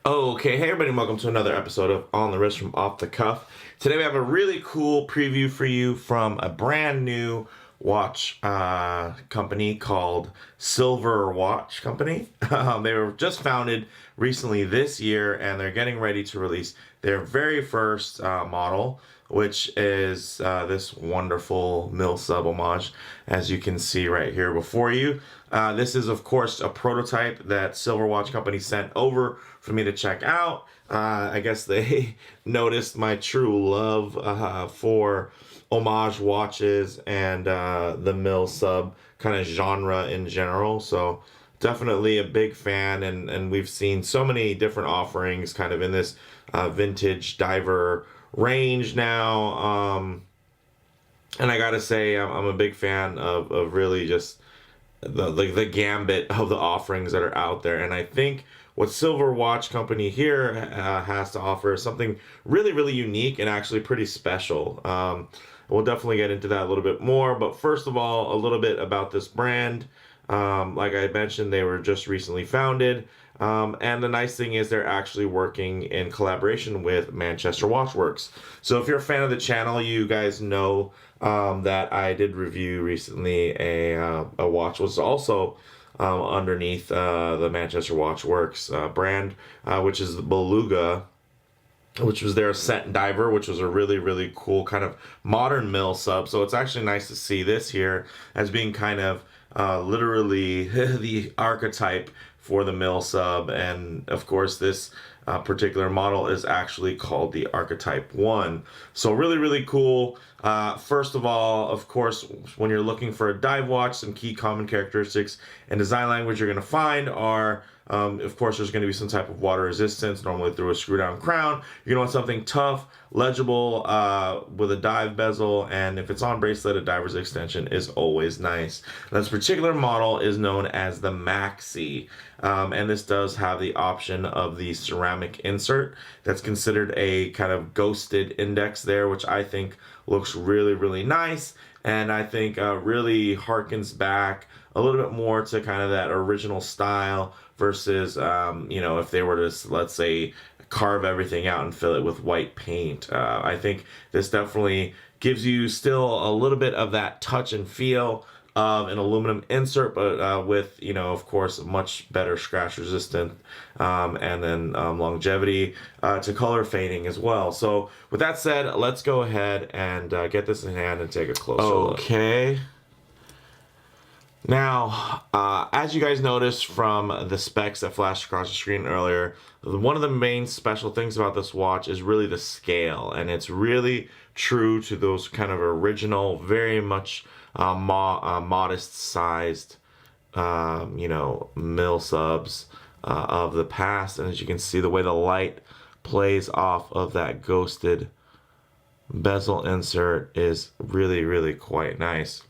Okay, hey everybody, welcome to another episode of On the Wrist from Off the Cuff. Today we have a really cool preview for you from a brand new watch company called Silver Watch Company. They were just founded recently this year and they're getting ready to release their very first model, which is this wonderful Milsub homage, as you can see right here before you. This is, of course, a prototype that Silver Watch Company sent over for me to check out. I guess they noticed my true love for homage watches and the Milsub kind of genre in general. So definitely a big fan, and we've seen so many different offerings kind of in this vintage diver range now. And I gotta say, I'm a big fan of really just the gambit of the offerings that are out there. And I think what Silver Watch Company here has to offer is something really, really unique and actually pretty special. We'll definitely get into that a little bit more. But first of all, a little bit about this brand. Like I mentioned, they were just recently founded. And the nice thing is they're actually working in collaboration with Manchester Watchworks. So if you're a fan of the channel, you guys know that I did review recently a watch was also underneath the Manchester Watchworks brand, which is the Beluga, which was their Ascent Diver, which was a really, really cool kind of modern Milsub. So it's actually nice to see this here as being kind of literally the archetype for the Milsub. And of course, this particular model is actually called the Archetype One. So really, really cool. First of all, of course, when you're looking for a dive watch, some key common characteristics and design language you're going to find are, of course, there's going to be some type of water resistance, normally through a screw down crown. You're going to want something tough, legible, with a dive bezel, and if it's on bracelet, a diver's extension is always nice. This particular model is known as the Maxi, and this does have the option of the ceramic insert. That's considered a kind of ghosted index there, which I think looks really, really nice, and I think really harkens back a little bit more to kind of that original style versus, if they were to, let's say, carve everything out and fill it with white paint. I think this definitely gives you still a little bit of that touch and feel of an aluminum insert, but with, of course, much better scratch resistant, and then longevity to color fading as well. So with that said, let's go ahead and get this in hand and take a closer look. Okay. Now, as you guys noticed from the specs that flashed across the screen earlier, one of the main special things about this watch is really the scale, and it's really true to those kind of original, very much modest sized, Milsubs of the past. And as you can see, the way the light plays off of that ghosted bezel insert is really, really quite nice.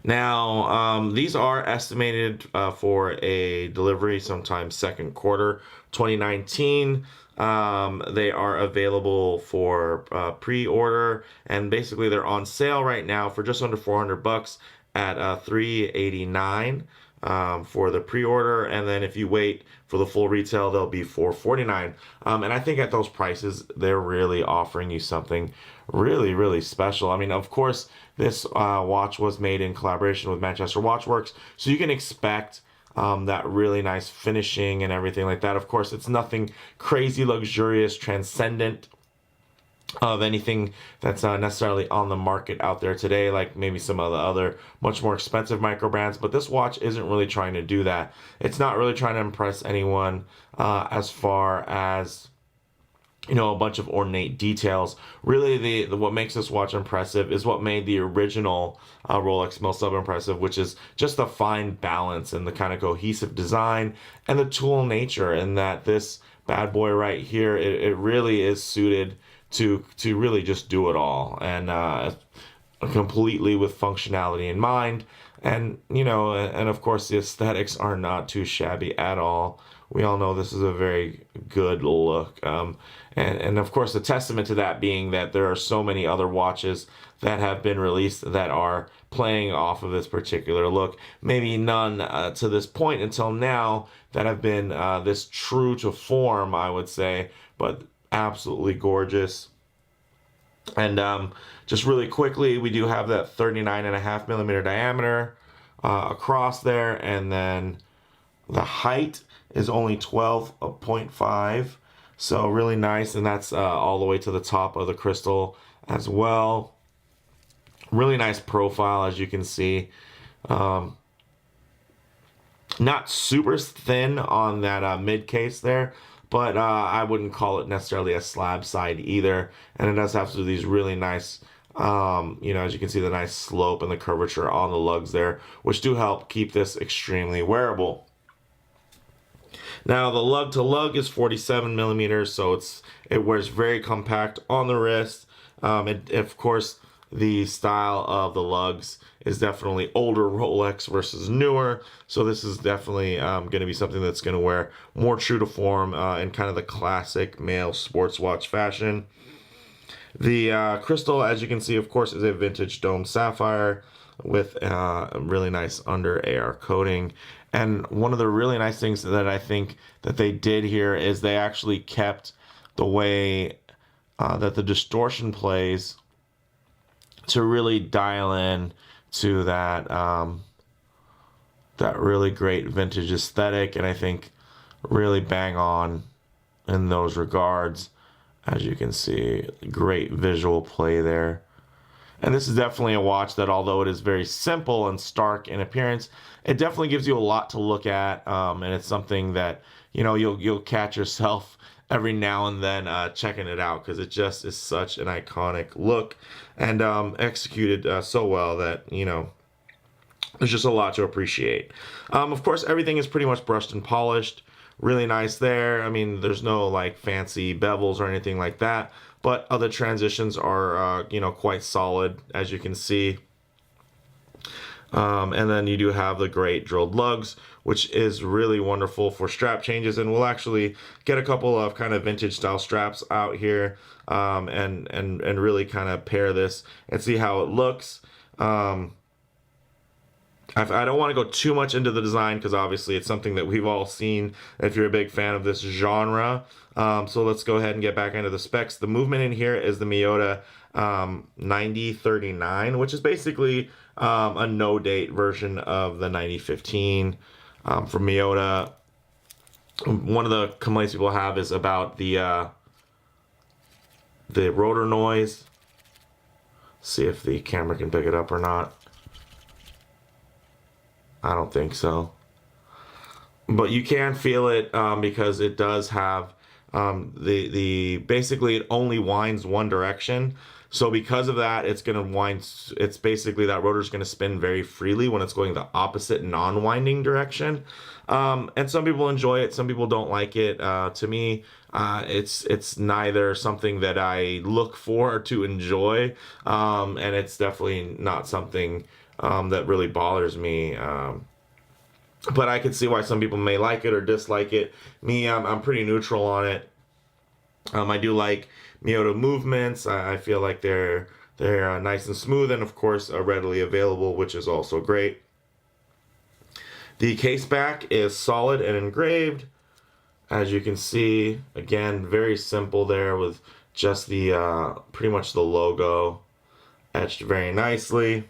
Now, these are estimated for a delivery sometime second quarter 2019. They are available for pre-order, and basically they're on sale right now for just under $400 at $389 for the pre-order, and then if you wait for the full retail, they'll be $449. And I think at those prices, they're really offering you something really, really special. I mean, of course, this watch was made in collaboration with Manchester Watchworks, so you can expect that really nice finishing and everything like that. Of course, it's nothing crazy, luxurious, transcendent of anything that's necessarily on the market out there today, like maybe some of the other much more expensive micro brands. But this watch isn't really trying to do that. It's not really trying to impress anyone as far as a bunch of ornate details. Really, the what makes this watch impressive is what made the original Rolex Milsub impressive, which is just the fine balance and the kind of cohesive design and the tool nature. And that this bad boy right here, it really is suited to really just do it all, and completely with functionality in mind. And and of course the aesthetics are not too shabby at all we all know this is a very good look. And of course, the testament to that being that there are so many other watches that have been released that are playing off of this particular look. Maybe none to this point until now that have been this true to form, I would say, but absolutely gorgeous. And just really quickly, we do have that 39.5 millimeter diameter across there, and then the height is only 12.5, so really nice, and that's all the way to the top of the crystal as well. Really nice profile, as you can see. Not super thin on that mid case there, but I wouldn't call it necessarily a slab side either. And it does have these really nice, as you can see, the nice slope and the curvature on the lugs there, which do help keep this extremely wearable. Now the lug to lug is 47 millimeters, so it wears very compact on the wrist. Of course, the style of the lugs is definitely older Rolex versus newer, so this is definitely going to be something that's going to wear more true to form in kind of the classic male sports watch fashion. The crystal, as you can see, of course, is a vintage domed sapphire with a really nice under AR coating. And one of the really nice things that I think that they did here is they actually kept the way that the distortion plays to really dial in to that that really great vintage aesthetic, and I think really bang on in those regards. As you can see, great visual play there. And this is definitely a watch that, although it is very simple and stark in appearance, it definitely gives you a lot to look at, and it's something that you'll catch yourself every now and then checking it out, because it just is such an iconic look and executed so well that there's just a lot to appreciate. Of course, everything is pretty much brushed and polished. Really nice there. I mean, there's no like fancy bevels or anything like that, but other transitions are quite solid, as you can see. And then you do have the great drilled lugs, which is really wonderful for strap changes, and we'll actually get a couple of kind of vintage style straps out here and really kind of pair this and see how it looks. I don't want to go too much into the design, because obviously it's something that we've all seen if you're a big fan of this genre. So let's go ahead and get back into the specs. The movement in here is the Miyota 9039, which is basically a no-date version of the 9015 from Miyota. One of the complaints people have is about the rotor noise. See if the camera can pick it up or not. I don't think so, but you can feel it because it does have basically it only winds one direction. So because of that, it's going to wind. It's basically that rotor is going to spin very freely when it's going the opposite non-winding direction. And some people enjoy it, some people don't like it. To me, it's neither something that I look for to enjoy, and it's definitely not something that really bothers me. But I can see why some people may like it or dislike it. Me, I'm pretty neutral on it. I do like Miyota movements. I feel like they're nice and smooth, and of course readily available, which is also great. The case back is solid and engraved, as you can see. Again, very simple there with just the pretty much the logo etched very nicely.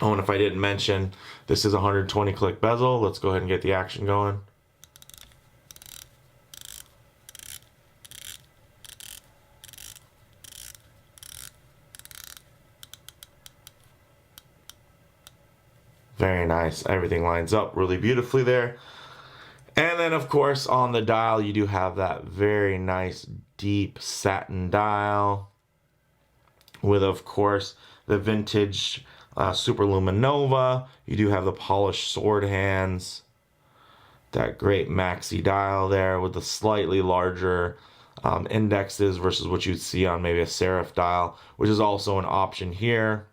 Oh, and if I didn't mention, this is a 120 click bezel. Let's go ahead and get the action going. Very nice. Everything lines up really beautifully there. And then, of course, on the dial, you do have that very nice deep satin dial with, of course, the vintage Superluminova. You do have the polished sword hands, that great Maxi dial there with the slightly larger indexes versus what you'd see on maybe a Serif dial, which is also an option here.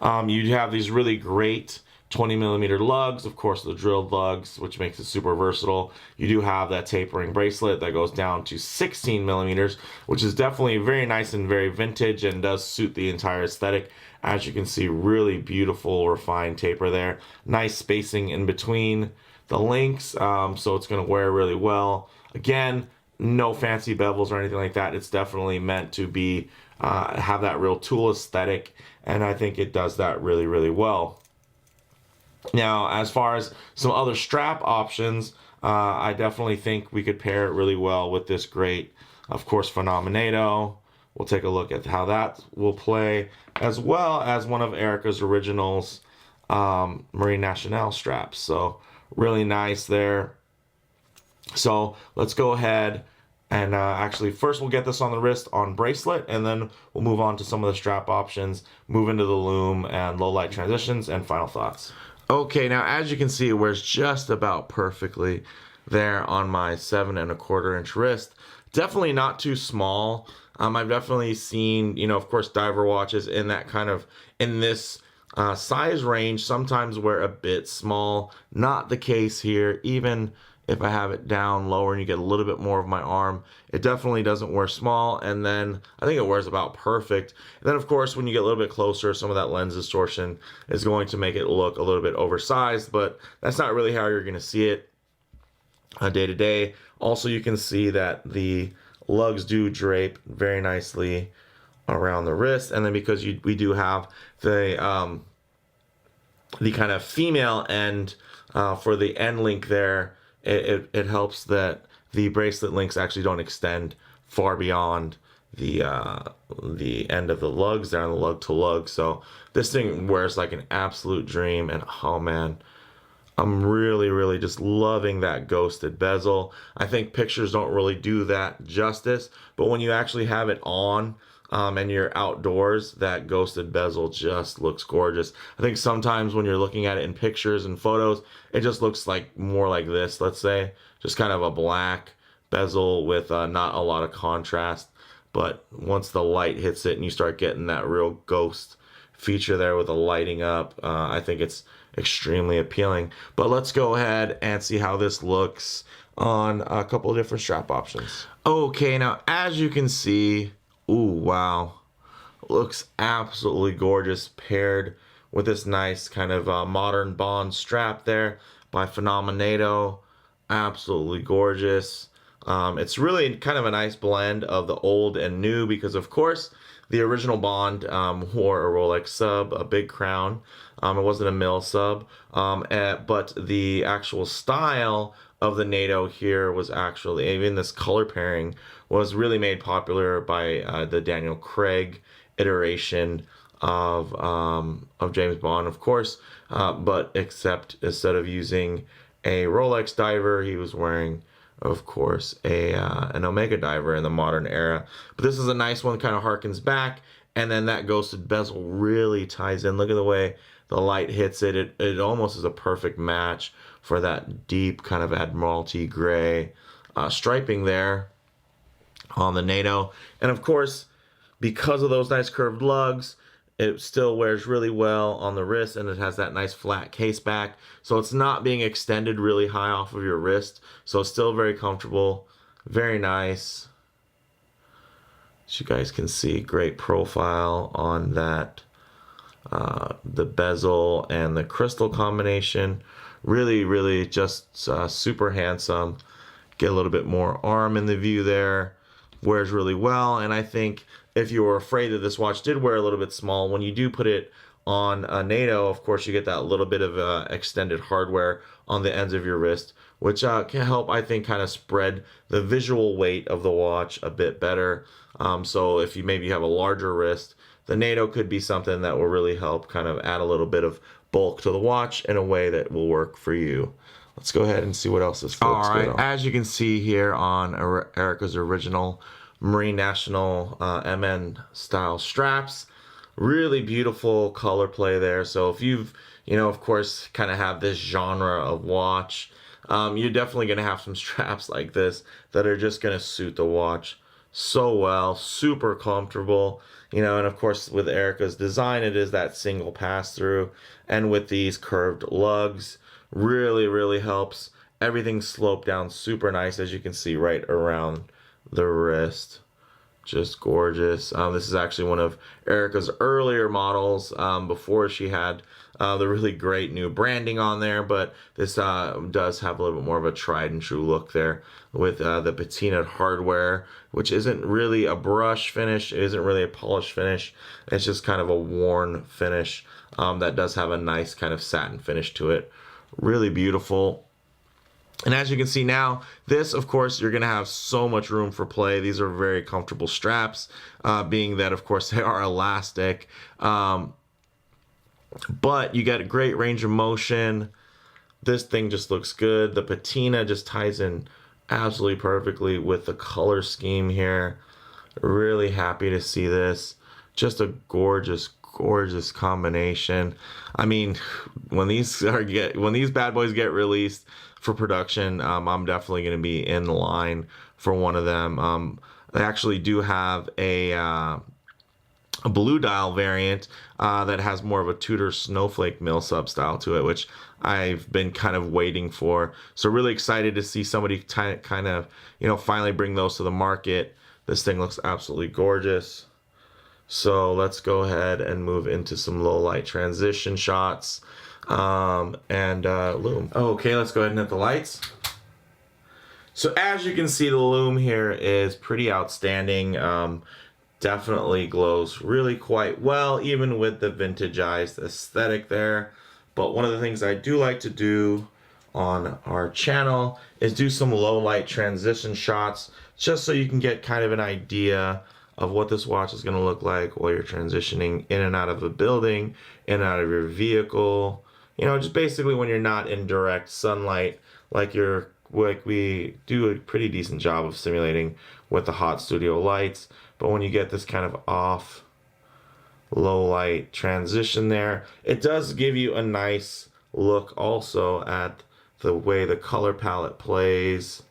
You have these really great 20mm lugs, of course, the drilled lugs, which makes it super versatile. You do have that tapering bracelet that goes down to 16mm, which is definitely very nice and very vintage and does suit the entire aesthetic. As you can see, really beautiful refined taper there. Nice spacing in between the links, so it's going to wear really well. Again, no fancy bevels or anything like that. It's definitely meant to be have that real tool aesthetic, and I think it does that really, really well. Now, as far as some other strap options, I definitely think we could pair it really well with this great, of course, Phenomenato. We'll take a look at how that will play, as well as one of Erica's originals, Marine Nationale straps. So really nice there. So let's go ahead and actually first we'll get this on the wrist on bracelet, and then we'll move on to some of the strap options, move into the loom and low light transitions, and final thoughts. Okay, now as you can see, it wears just about perfectly there on my 7 1/4 inch wrist. Definitely not too small. I've definitely seen, of course, diver watches in that kind of, in this size range, sometimes wear a bit small. Not the case here. Even if I have it down lower and you get a little bit more of my arm, it definitely doesn't wear small, and then I think it wears about perfect. And then of course, when you get a little bit closer, some of that lens distortion is going to make it look a little bit oversized, but that's not really how you're going to see it day to day. Also, you can see that the lugs do drape very nicely around the wrist, and then because we do have the kind of female end for the end link there, it helps that the bracelet links actually don't extend far beyond the end of the lugs there on the lug to lug. So this thing wears like an absolute dream, and oh man, I'm really, really just loving that ghosted bezel. I think pictures don't really do that justice, but when you actually have it on and you're outdoors, that ghosted bezel just looks gorgeous. I think sometimes when you're looking at it in pictures and photos, it just looks like more like this, let's say, just kind of a black bezel with not a lot of contrast. But once the light hits it and you start getting that real ghost feature there with the lighting up, I think it's extremely appealing. But let's go ahead and see how this looks on a couple of different strap options. Okay, now as you can see, ooh, wow, looks absolutely gorgeous paired with this nice kind of modern bond strap there by Phenomenato. Absolutely gorgeous. It's really kind of a nice blend of the old and new, because of course the original Bond wore a Rolex sub, a big crown. It wasn't a Milsub, but the actual style of the NATO here was actually, even this color pairing was really made popular by the Daniel Craig iteration of James Bond, of course, but except instead of using a Rolex diver, he was wearing, of course, an Omega diver in the modern era. But this is a nice one, kind of harkens back, and then that ghosted bezel really ties in. Look at the way the light hits it. It almost is a perfect match for that deep kind of Admiralty gray striping there on the NATO. And of course, because of those nice curved lugs, it still wears really well on the wrist, and it has that nice flat case back. So it's not being extended really high off of your wrist. So it's still very comfortable, very nice. As you guys can see, great profile on that, the bezel and the crystal combination. Really, really just super handsome. Get a little bit more arm in the view there. Wears really well, and I think if you were afraid that this watch did wear a little bit small, when you do put it on a NATO, of course, you get that little bit of extended hardware on the ends of your wrist, which can help, I think, kind of spread the visual weight of the watch a bit better. So if you maybe have a larger wrist, the NATO could be something that will really help kind of add a little bit of bulk to the watch in a way that will work for you. Let's go ahead and see what else this folks good on. As you can see here on Erica's original Marine National MN style straps, really beautiful color play there. So if you've, of course, kind of have this genre of watch, you're definitely going to have some straps like this that are just going to suit the watch so well, super comfortable. And of course with Erica's design, it is that single pass through, and with these curved lugs, really helps. Everything sloped down super nice, as you can see right around the wrist. Just gorgeous. This is actually one of Erica's earlier models, before she had the really great new branding on there, but this does have a little bit more of a tried and true look there with the patinaed hardware, which isn't really a brush finish, it isn't really a polished finish, it's just kind of a worn finish that does have a nice kind of satin finish to it. Really beautiful. And as you can see now, this, of course, you're going to have so much room for play. These are very comfortable straps, being that, of course, they are elastic. But you get a great range of motion. This thing just looks good. The patina just ties in absolutely perfectly with the color scheme here. Really happy to see this. Just a gorgeous combination. I mean, when these bad boys get released for production, I'm definitely going to be in line for one of them. They actually do have a blue dial variant that has more of a Tudor snowflake Milsub style to it, which I've been kind of waiting for. So really excited to see somebody kind of, finally bring those to the market. This thing looks absolutely gorgeous. So let's go ahead and move into some low light transition shots and loom. Okay, let's go ahead and hit the lights. So as you can see, the loom here is pretty outstanding. Definitely glows really quite well, even with the vintageized aesthetic there. But one of the things I do like to do on our channel is do some low light transition shots, just so you can get kind of an idea of what this watch is going to look like while you're transitioning in and out of a building, in and out of your vehicle. Just basically when you're not in direct sunlight, like we do a pretty decent job of simulating with the hot studio lights. But when you get this kind of off low light transition there, it does give you a nice look also at the way the color palette plays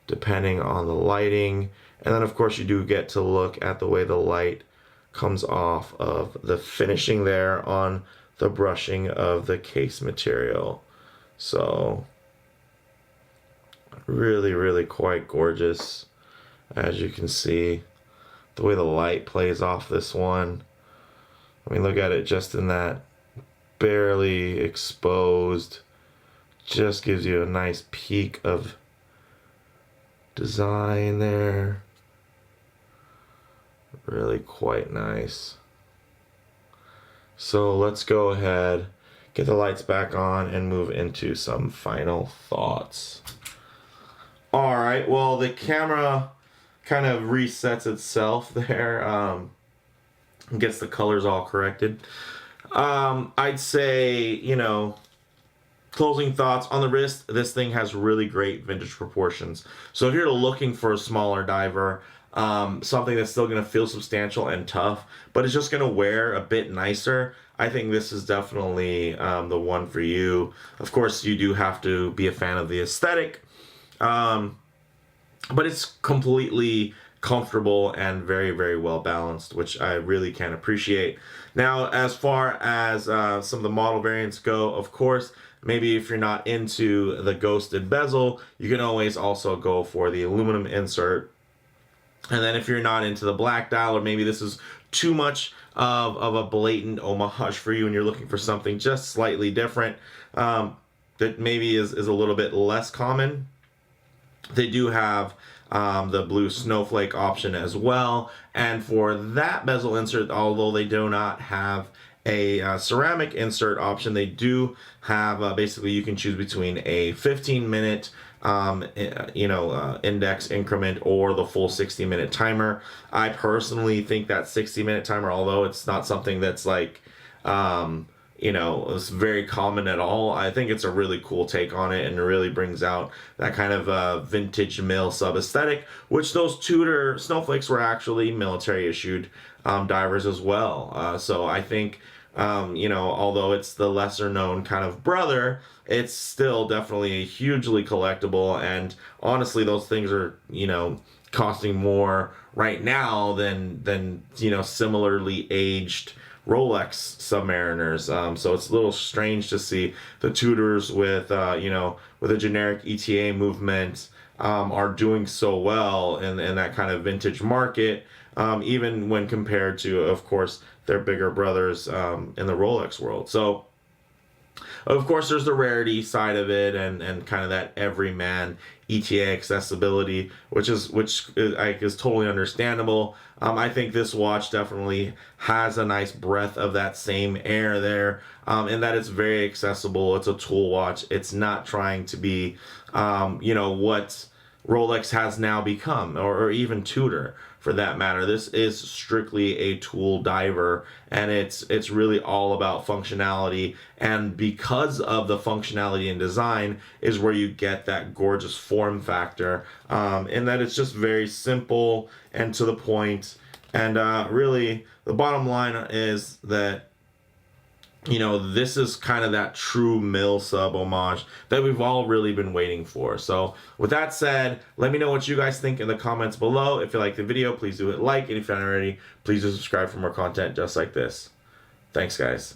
depending on the lighting. And then of course you do get to look at the way the light comes off of the finishing there on the brushing of the case material. So really quite gorgeous, as you can see. The way the light plays off this one. I mean, look at it just in that barely exposed. Just gives you a nice peek of design there. Really quite nice. So let's go ahead, get the lights back on, and move into some final thoughts. Alright, well, the camera kind of resets itself there, gets the colors all corrected. I'd say, closing thoughts on the wrist, this thing has really great vintage proportions. So if you're looking for a smaller diver, something that's still going to feel substantial and tough, but it's just going to wear a bit nicer, I think this is definitely the one for you. Of course, you do have to be a fan of the aesthetic, but it's completely comfortable and very well balanced, which I really can appreciate. Now, as far as some of the model variants go, of course, maybe if you're not into the ghosted bezel, you can always also go for the aluminum insert. And then if you're not into the black dial, or maybe this is too much of a blatant homage for you and you're looking for something just slightly different, that maybe is a little bit less common, they do have the blue snowflake option as well. And for that bezel insert, although they do not have a ceramic insert option, they do have basically you can choose between a 15-minute index increment or the full 60-minute timer. I personally think that 60-minute timer, although it's not something that's like it's very common at all, I think it's a really cool take on it, and it really brings out that kind of vintage Milsub aesthetic, which those Tudor snowflakes were actually military issued divers as well. So I think although it's the lesser known kind of brother, it's still definitely hugely collectible, and honestly those things are costing more right now than you know, similarly aged Rolex Submariners. So it's a little strange to see the Tudors with you know, with a generic ETA movement are doing so well in that kind of vintage market, even when compared to, of course, their bigger brothers in the Rolex world. So of course, there's the rarity side of it, and kind of that everyman ETA accessibility, which is totally understandable. I think this watch definitely has a nice breath of that same air there, in that it's very accessible. It's a tool watch. It's not trying to be, you know, what Rolex has now become, or even Tudor for that matter. This is strictly a tool diver, and it's really all about functionality. And because of the functionality and design is where you get that gorgeous form factor, in that it's just very simple and to the point. And really, the bottom line is that, you know, this is kind of that true Milsub homage that we've all really been waiting for. So with that said, let me know what you guys think in the comments below. If you like the video, please do hit like, and if you're not already, please do subscribe for more content just like this. Thanks, guys.